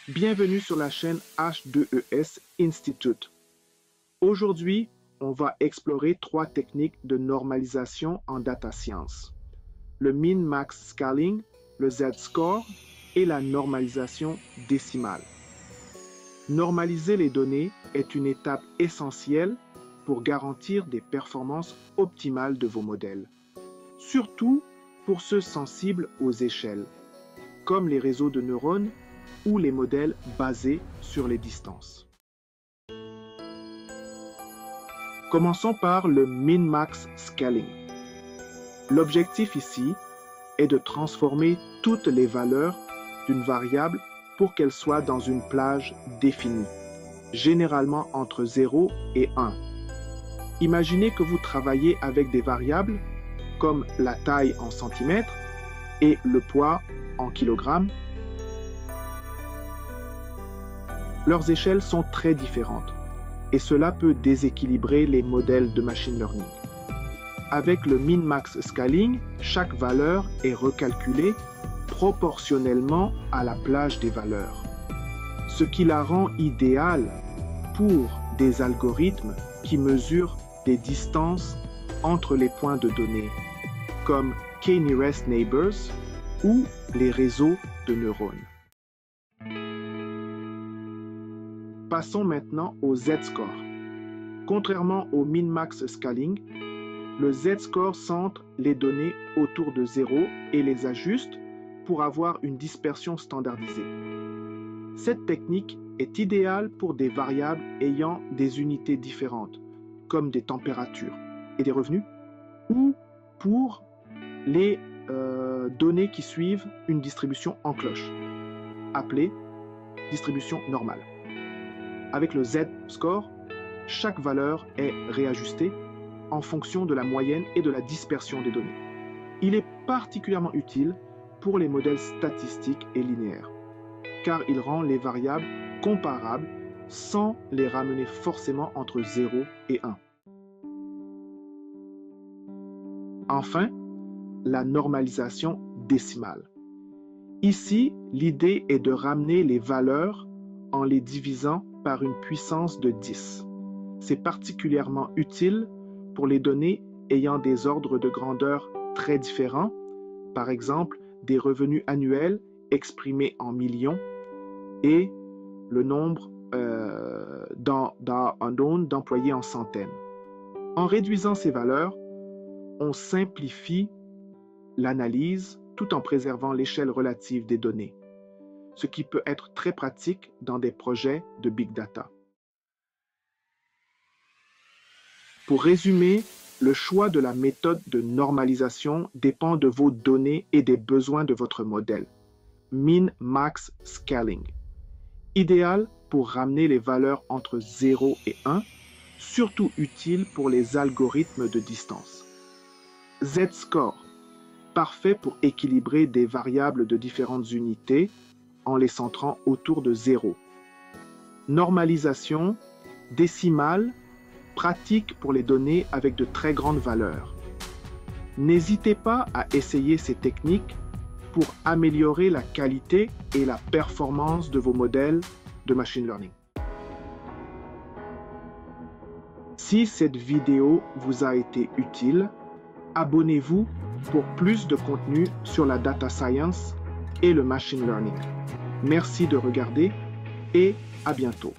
Bienvenue sur la chaîne H2ES Institute. Aujourd'hui, on va explorer 3 techniques de normalisation en data science. Le min-max scaling, le Z-score et la normalisation décimale. Normaliser les données est une étape essentielle pour garantir des performances optimales de vos modèles, surtout pour ceux sensibles aux échelles, comme les réseaux de neurones ou les modèles basés sur les distances. Commençons par le min-max scaling. L'objectif ici est de transformer toutes les valeurs d'une variable pour qu'elle soit dans une plage définie, généralement entre 0 et 1. Imaginez que vous travaillez avec des variables comme la taille en centimètres et le poids en kilogrammes. Leurs échelles sont très différentes et cela peut déséquilibrer les modèles de machine learning. Avec le min-max scaling, chaque valeur est recalculée proportionnellement à la plage des valeurs, ce qui la rend idéale pour des algorithmes qui mesurent des distances entre les points de données, comme K-nearest neighbors ou les réseaux de neurones. Passons maintenant au Z-score. Contrairement au min-max scaling, le Z-score centre les données autour de 0 et les ajuste pour avoir une dispersion standardisée. Cette technique est idéale pour des variables ayant des unités différentes, comme des températures et des revenus, ou pour les données qui suivent une distribution en cloche, appelée distribution normale. Avec le Z-score, chaque valeur est réajustée en fonction de la moyenne et de la dispersion des données. Il est particulièrement utile pour les modèles statistiques et linéaires, car il rend les variables comparables sans les ramener forcément entre 0 et 1. Enfin, la normalisation décimale. Ici, l'idée est de ramener les valeurs en les divisant par une puissance de 10. C'est particulièrement utile pour les données ayant des ordres de grandeur très différents, par exemple des revenus annuels exprimés en millions et le nombre d'employés en centaines. En réduisant ces valeurs, on simplifie l'analyse tout en préservant l'échelle relative des données, ce qui peut être très pratique dans des projets de big data. Pour résumer, le choix de la méthode de normalisation dépend de vos données et des besoins de votre modèle. Min-max scaling. Idéal pour ramener les valeurs entre 0 et 1, surtout utile pour les algorithmes de distance. Z-score. Parfait pour équilibrer des variables de différentes unités en les centrant autour de 0. Normalisation décimale, pratique pour les données avec de très grandes valeurs. N'hésitez pas à essayer ces techniques pour améliorer la qualité et la performance de vos modèles de machine learning. Si cette vidéo vous a été utile, abonnez-vous pour plus de contenu sur la data science et le machine learning. Merci de regarder et à bientôt.